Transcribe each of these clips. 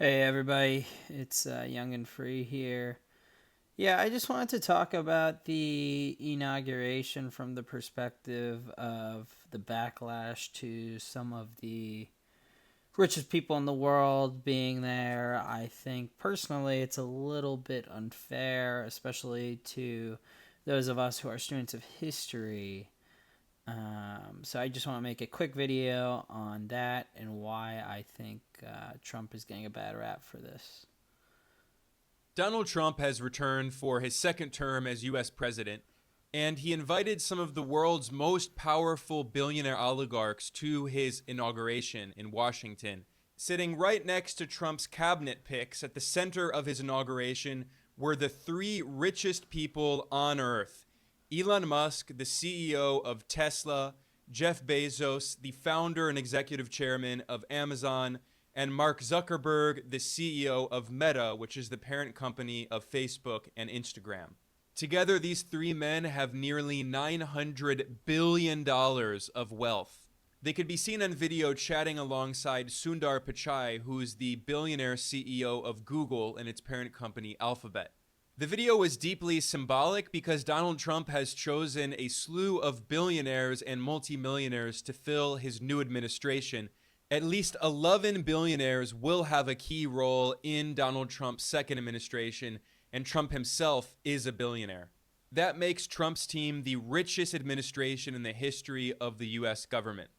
Hey everybody, it's Young and Free here. Yeah, I just wanted to talk about the inauguration from the perspective of the backlash to some of the richest people in the world being there. I think personally it's a little bit unfair, especially to those of us who are students of history. So I just want to make a quick video on that and why I think Trump is getting a bad rap for this. Donald Trump has returned for his second term as U.S. president, and he invited some of the world's most powerful billionaire oligarchs to his inauguration in Washington. Sitting right next to Trump's cabinet picks at the center of his inauguration were the three richest people on earth: Elon Musk, the CEO of Tesla; Jeff Bezos, the founder and executive chairman of Amazon; and Mark Zuckerberg, the CEO of Meta, which is the parent company of Facebook and Instagram. Together, these three men have nearly $900 billion of wealth. They could be seen on video chatting alongside Sundar Pichai, who's the billionaire CEO of Google and its parent company Alphabet. The video was deeply symbolic because Donald Trump has chosen a slew of billionaires and multimillionaires to fill his new administration. At least 11 billionaires will have a key role in Donald Trump's second administration, and Trump himself is a billionaire. That makes Trump's team the richest administration in the history of the U.S. government.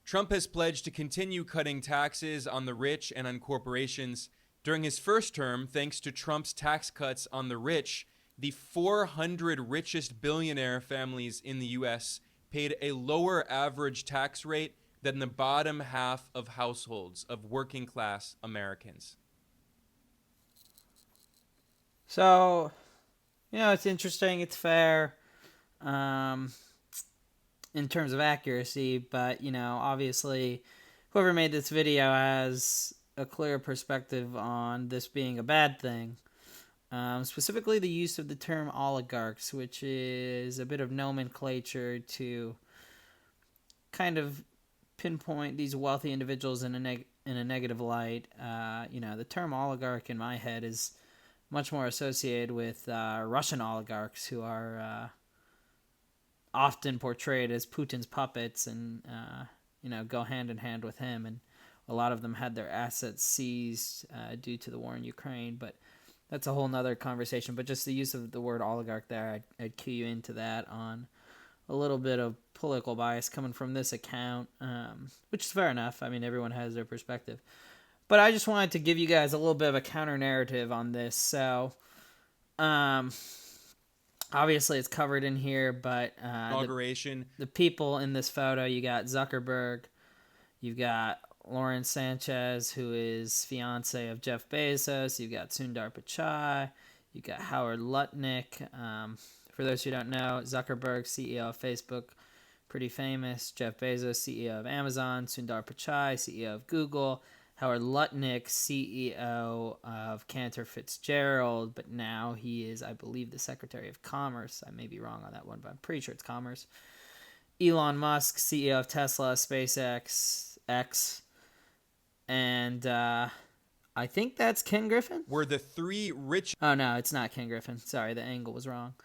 Trump has pledged to continue cutting taxes on the rich and on corporations. During his first term, thanks to Trump's tax cuts on the rich, the 400 richest billionaire families in the U.S. paid a lower average tax rate than the bottom half of households of working class Americans. So, it's interesting, it's fair um, in terms of accuracy, but, obviously, whoever made this video has a clear perspective on this being a bad thing. Specifically the use of the term oligarchs, which is a bit of nomenclature to kind of pinpoint these wealthy individuals in a negative light. The term oligarch in my head is much more associated with Russian oligarchs who are often portrayed as Putin's puppets and go hand in hand with him, and a lot of them had their assets seized due to the war in Ukraine, but that's a whole nother conversation. But just the use of the word oligarch there, I'd cue you into that on a little bit of political bias coming from this account, which is fair enough. I mean, everyone has their perspective. But I just wanted to give you guys a little bit of a counter narrative on this. So, obviously it's covered in here, but Inauguration. the people in this photo, you got Zuckerberg, you've got Lauren Sanchez, who is fiance of Jeff Bezos, you've got Sundar Pichai, you've got Howard Lutnick. For those who don't know, Zuckerberg, CEO of Facebook, pretty famous. Jeff Bezos, CEO of Amazon. Sundar Pichai, CEO of Google. Howard Lutnick, CEO of Cantor Fitzgerald, but now he is, I believe, the Secretary of Commerce. I may be wrong on that one, but I'm pretty sure it's Commerce. Elon Musk, CEO of Tesla, SpaceX, X, and I think that's Ken Griffin. Were the three rich. Oh, no, it's not Ken Griffin. Sorry, the angle was wrong.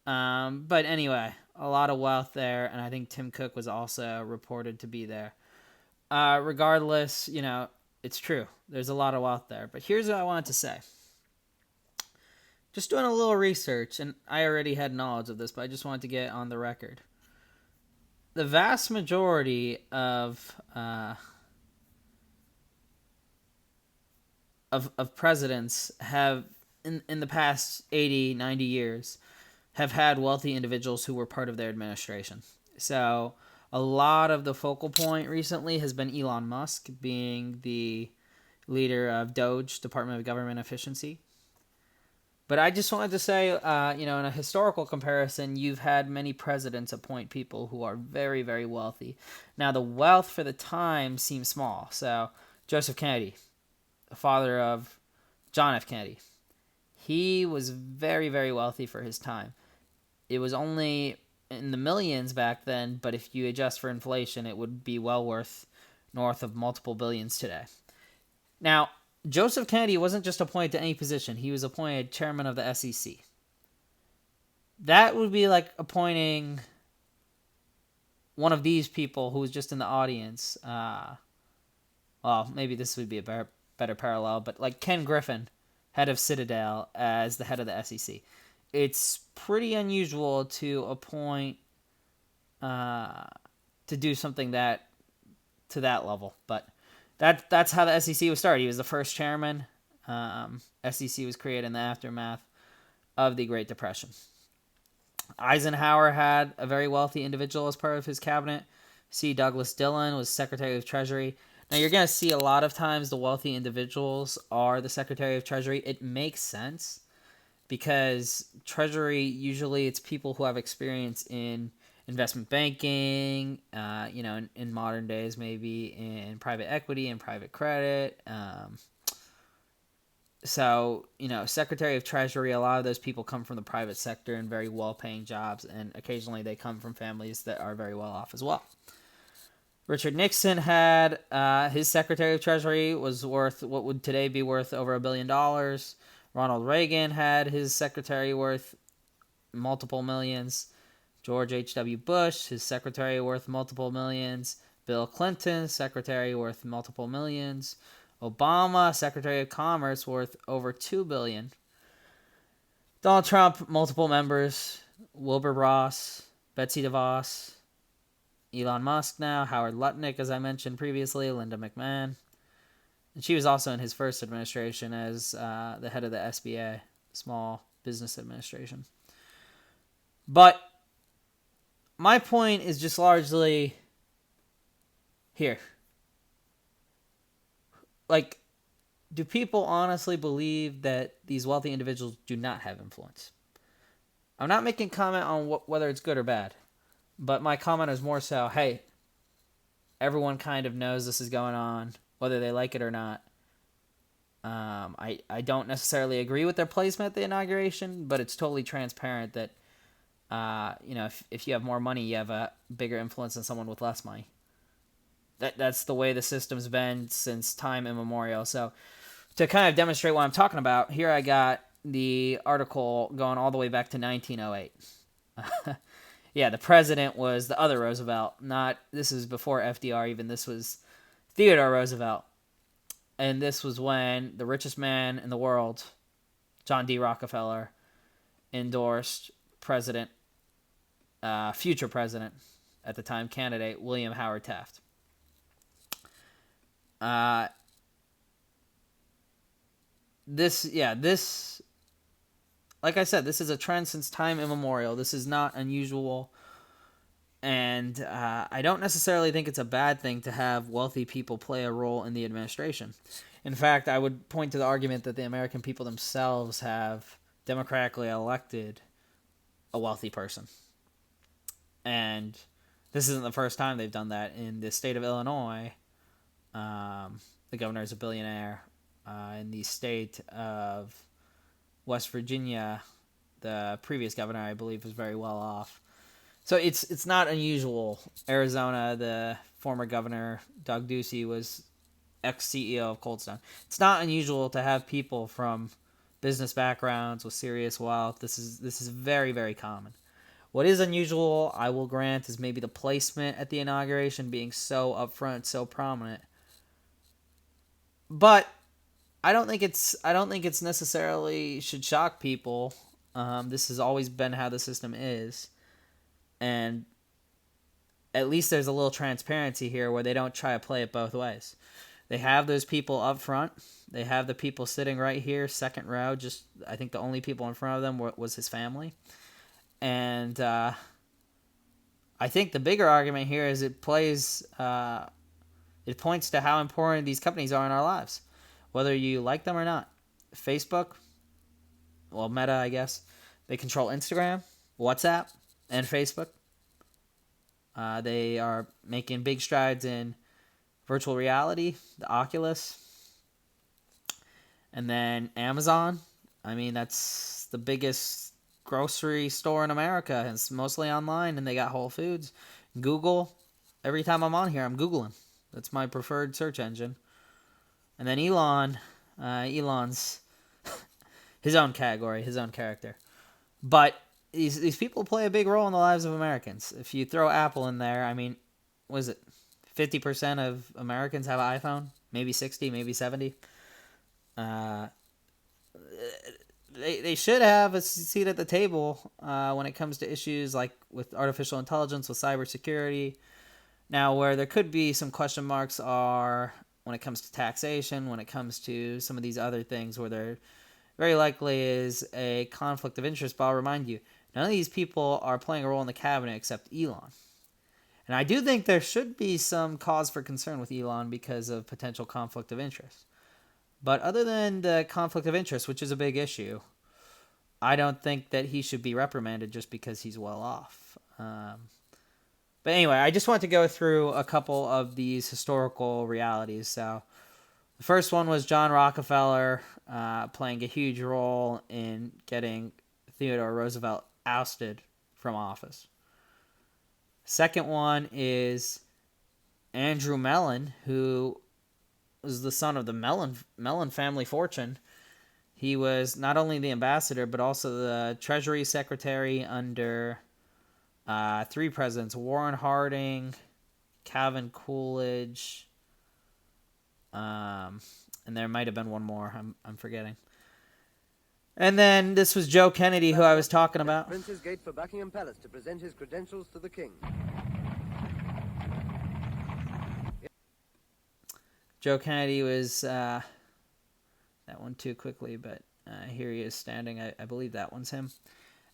But anyway, a lot of wealth there, and I think Tim Cook was also reported to be there. Regardless, it's true. There's a lot of wealth there. But here's what I wanted to say. Just doing a little research, and I already had knowledge of this, but I just wanted to get on the record. The vast majority of presidents have, in the past 80, 90 years, have had wealthy individuals who were part of their administration. So a lot of the focal point recently has been Elon Musk being the leader of DOGE, Department of Government Efficiency. But I just wanted to say, in a historical comparison, you've had many presidents appoint people who are very, very wealthy. Now, the wealth for the time seems small. So Joseph Kennedy, the father of John F. Kennedy, he was very, very wealthy for his time. It was only in the millions back then, but if you adjust for inflation, it would be well worth north of multiple billions today. Now, Joseph Kennedy wasn't just appointed to any position. He was appointed chairman of the SEC. That would be like appointing one of these people who was just in the audience. Well, maybe this would be a better parallel, but like Ken Griffin, head of Citadel, as the head of the SEC. It's pretty unusual to appoint to do something that to that level, but that's how the SEC was started. He was the first chairman. SEC was created in the aftermath of the Great Depression. Eisenhower had a very wealthy individual as part of his cabinet. C. Douglas Dillon was Secretary of Treasury. Now, you're going to see a lot of times the wealthy individuals are the Secretary of Treasury. It makes sense because Treasury, usually it's people who have experience in investment banking, in modern days, maybe in private equity and private credit. So, Secretary of Treasury, a lot of those people come from the private sector in very well-paying jobs, and occasionally they come from families that are very well off as well. Richard Nixon had his Secretary of Treasury was worth what would today be worth over $1 billion. Ronald Reagan had his secretary worth multiple millions. George H.W. Bush, his secretary worth multiple millions. Bill Clinton, secretary worth multiple millions. Obama, Secretary of Commerce, worth over $2 billion. Donald Trump, multiple members. Wilbur Ross, Betsy DeVos, Elon Musk now, Howard Lutnick, as I mentioned previously, Linda McMahon. And she was also in his first administration as the head of the SBA, Small Business Administration. But my point is just largely here. Like, do people honestly believe that these wealthy individuals do not have influence? I'm not making comment on whether it's good or bad, but my comment is more so, hey, everyone kind of knows this is going on, whether they like it or not. I don't necessarily agree with their placement at the inauguration, but it's totally transparent that, if you have more money, you have a bigger influence than someone with less money. That's the way the system's been since time immemorial. So to kind of demonstrate what I'm talking about, here I got the article going all the way back to 1908. Yeah, the president was the other Roosevelt. This is before FDR even. This was Theodore Roosevelt. And this was when the richest man in the world, John D. Rockefeller, endorsed future president at the time, candidate William Howard Taft. Like I said, this is a trend since time immemorial. This is not unusual. And I don't necessarily think it's a bad thing to have wealthy people play a role in the administration. In fact, I would point to the argument that the American people themselves have democratically elected a wealthy person. And this isn't the first time they've done that. In the state of Illinois, the governor is a billionaire. In the state of West Virginia, the previous governor, I believe, was very well off. So it's not unusual. Arizona, the former governor, Doug Ducey, was ex-CEO of Cold Stone. It's not unusual to have people from business backgrounds with serious wealth. This is very, very common. What is unusual, I will grant, is maybe the placement at the inauguration being so upfront, so prominent. But I don't think it's necessarily should shock people. This has always been how the system is. And at least there's a little transparency here where they don't try to play it both ways. They have those people up front. They have the people sitting right here, second row. Just I think the only people in front of them was his family. And I think the bigger argument here is it points to how important these companies are in our lives, whether you like them or not. Facebook, well, Meta, I guess, they control Instagram, WhatsApp, and Facebook. They are making big strides in virtual reality, the Oculus. And then Amazon. I mean, that's the biggest grocery store in America. It's mostly online, and they got Whole Foods. Google. Every time I'm on here, I'm Googling. That's my preferred search engine. And then Elon, Elon's his own category, his own character. But these people play a big role in the lives of Americans. If you throw Apple in there, I mean, what is it? 50% of Americans have an iPhone, maybe 60, maybe 70. They should have a seat at the table when it comes to issues like with artificial intelligence, with cybersecurity. Now, where there could be some question marks are when it comes to taxation, when it comes to some of these other things where there very likely is a conflict of interest. But I'll remind you, none of these people are playing a role in the cabinet except Elon. And I do think there should be some cause for concern with Elon because of potential conflict of interest. But other than the conflict of interest, which is a big issue, I don't think that he should be reprimanded just because he's well off. But anyway, I just want to go through a couple of these historical realities. So the first one was John Rockefeller playing a huge role in getting Theodore Roosevelt ousted from office. Second one is Andrew Mellon, who was the son of the Mellon family fortune. He was not only the ambassador, but also the Treasury Secretary under three presidents: Warren Harding, Calvin Coolidge, and there might have been one more. I'm forgetting. And then this was Joe Kennedy, who I was talking about. Prince's Gate for Buckingham Palace to present his credentials to the king. Joe Kennedy was that one too quickly, but here he is standing. I believe that one's him.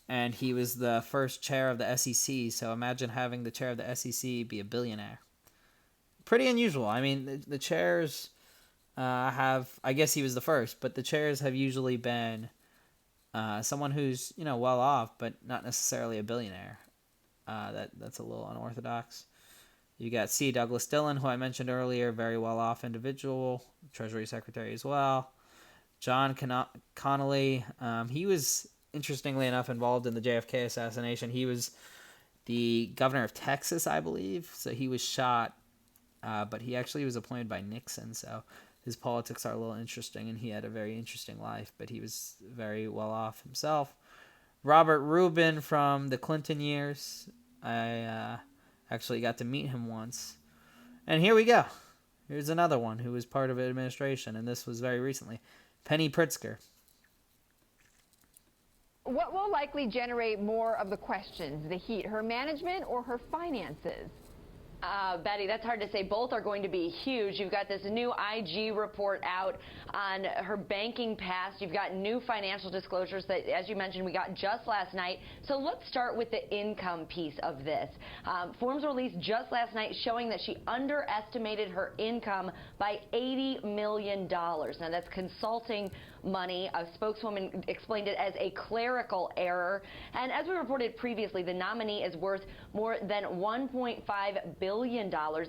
And he was the first chair of the SEC, so imagine having the chair of the SEC be a billionaire. Pretty unusual. I mean, the chairs have, I guess he was the first, but the chairs have usually been someone who's, well off, but not necessarily a billionaire. That's a little unorthodox. You got C. Douglas Dillon, who I mentioned earlier, very well-off individual, Treasury Secretary as well. John Connolly, he was, interestingly enough, involved in the JFK assassination. He was the governor of Texas, I believe, so he was shot, but he actually was appointed by Nixon, so his politics are a little interesting, and he had a very interesting life, but he was very well-off himself. Robert Rubin from the Clinton years, I actually got to meet him once. And here we go. Here's another one who was part of an administration, and this was very recently. Penny Pritzker. What will likely generate more of the questions, the heat, her management or her finances? Betty, that's hard to say. Both are going to be huge. You've got this new IG report out on her banking past. You've got new financial disclosures that, as you mentioned, we got just last night. So let's start with the income piece of this. Forms released just last night showing that she underestimated her income by $80 million. Now, that's consulting money. A spokeswoman explained it as a clerical error. And as we reported previously, the nominee is worth more than $1.5 billion.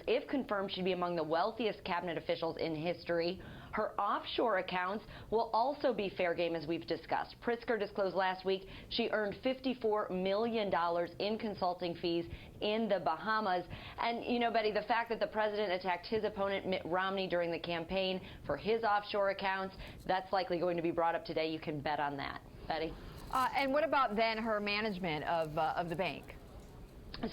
If confirmed, she'd be among the wealthiest cabinet officials in history. Her offshore accounts will also be fair game, as we've discussed. Pritzker disclosed last week she earned $54 million in consulting fees in the Bahamas. And, Betty, the fact that the president attacked his opponent, Mitt Romney, during the campaign for his offshore accounts, that's likely going to be brought up today. You can bet on that. Betty? And what about then her management of the bank?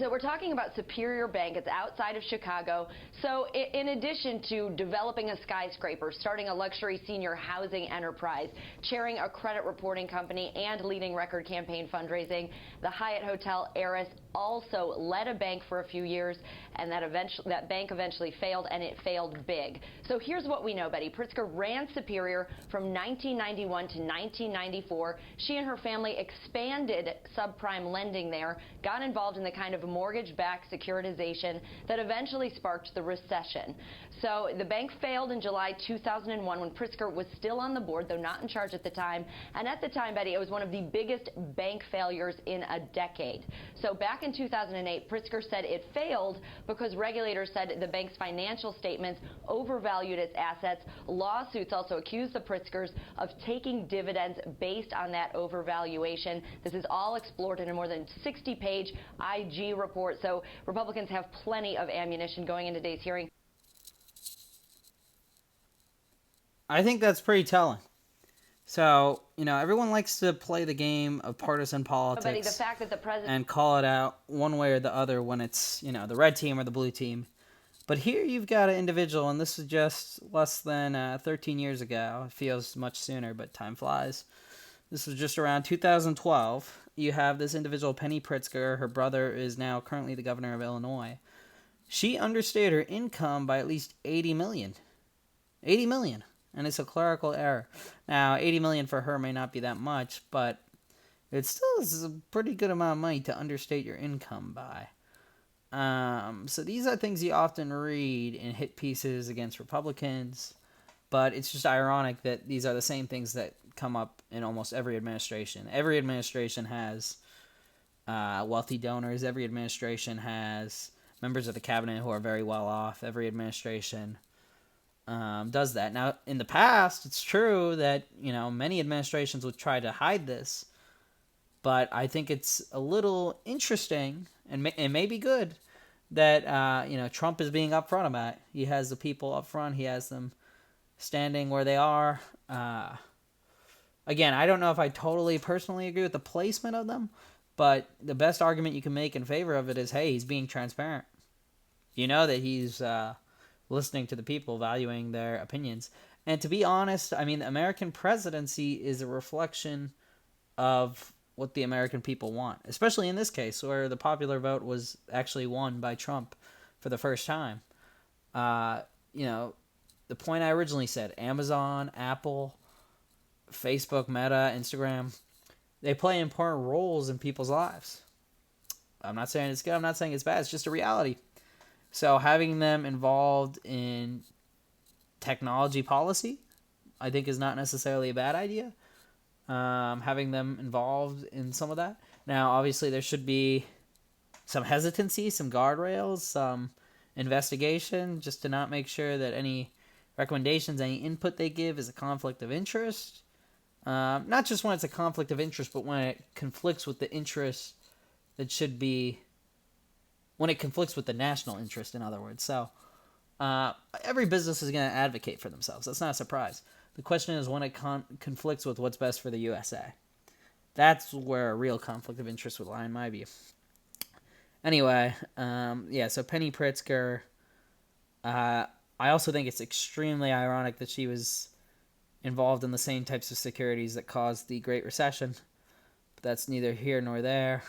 So we're talking about Superior Bank. It's outside of Chicago. So in addition to developing a skyscraper, starting a luxury senior housing enterprise, chairing a credit reporting company, and leading record campaign fundraising, the Hyatt Hotel heiress also led a bank for a few years, and that bank eventually failed, and it failed big. So here's what we know, Betty. Pritzker ran Superior from 1991 to 1994. She and her family expanded subprime lending there, got involved in the kind of mortgage-backed securitization that eventually sparked the recession. So the bank failed in July 2001 when Pritzker was still on the board, though not in charge at the time. And at the time, Betty, it was one of the biggest bank failures in a decade. So back in 2008, Pritzker said it failed because regulators said the bank's financial statements overvalued its assets. Lawsuits also accused the Pritzkers of taking dividends based on that overvaluation. This is all explored in a more than 60-page IG report. So Republicans have plenty of ammunition going into today's hearing. I think that's pretty telling. So, everyone likes to play the game of partisan politics The fact that the president and call it out one way or the other when it's, the red team or the blue team. But here you've got an individual, and this is just less than 13 years ago. It feels much sooner, but time flies. This was just around 2012. You have this individual, Penny Pritzker. Her brother is now currently the governor of Illinois. She understated her income by at least $80 million. $80 million. And it's a clerical error. Now, $80 million for her may not be that much, but it still is a pretty good amount of money to understate your income by. So these are things you often read in hit pieces against Republicans, but it's just ironic that these are the same things that come up in almost every administration. Every administration has wealthy donors. Every administration has members of the cabinet who are very well off. Every administration does that. Now, in the past, it's true that, many administrations would try to hide this, but I think it's a little interesting, and it may be good, that, Trump is being upfront about it. He has the people up front. He has them standing where they are. Again, I don't know if I totally personally agree with the placement of them, but the best argument you can make in favor of it is, hey, he's being transparent. You know that he's listening to the people, valuing their opinions. And to be honest, I mean, the American presidency is a reflection of what the American people want, especially in this case where the popular vote was actually won by Trump for the first time. The point I originally said, Amazon, Apple, Facebook, Meta, Instagram, they play important roles in people's lives. I'm not saying it's good. I'm not saying it's bad. It's just a reality. So having them involved in technology policy, I think, is not necessarily a bad idea. Having them involved in some of that. Now, obviously, there should be some hesitancy, some guardrails, some investigation, just to not make sure that any recommendations, any input they give is a conflict of interest. Not just when it's a conflict of interest, but when it conflicts with the interest that should be, when it conflicts with the national interest, in other words. So every business is going to advocate for themselves. That's not a surprise. The question is when it conflicts with what's best for the USA. That's where a real conflict of interest would lie, in my view. Anyway, so Penny Pritzker, I also think it's extremely ironic that she was involved in the same types of securities that caused the Great Recession. But that's neither here nor there.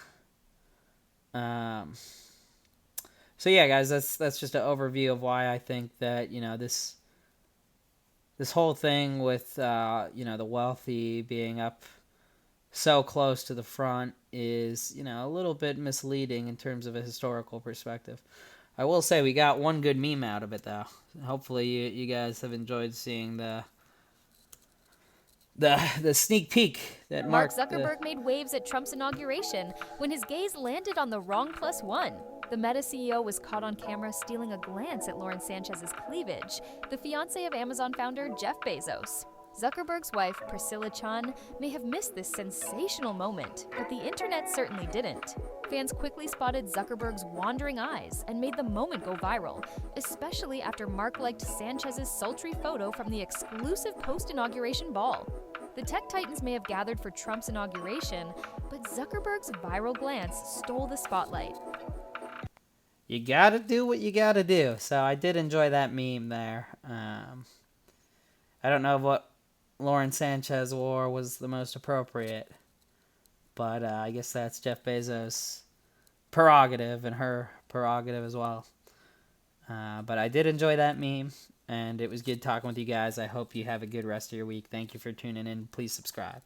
So yeah, guys, that's just an overview of why I think that, this whole thing with, the wealthy being up so close to the front is, a little bit misleading in terms of a historical perspective. I will say we got one good meme out of it, though. Hopefully you guys have enjoyed seeing the sneak peek that Mark Zuckerberg made waves at Trump's inauguration when his gaze landed on the wrong +1. The Meta CEO was caught on camera stealing a glance at Lauren Sanchez's cleavage, the fiancée of Amazon founder Jeff Bezos. Zuckerberg's wife, Priscilla Chan, may have missed this sensational moment, but the internet certainly didn't. Fans quickly spotted Zuckerberg's wandering eyes and made the moment go viral, especially after Mark liked Sanchez's sultry photo from the exclusive post-inauguration ball. The tech titans may have gathered for Trump's inauguration, but Zuckerberg's viral glance stole the spotlight. You gotta do what you gotta do. So I did enjoy that meme there. I don't know if what Lauren Sanchez wore was the most appropriate, but I guess that's Jeff Bezos' prerogative and her prerogative as well. But I did enjoy that meme, and it was good talking with you guys. I hope you have a good rest of your week. Thank you for tuning in. Please subscribe.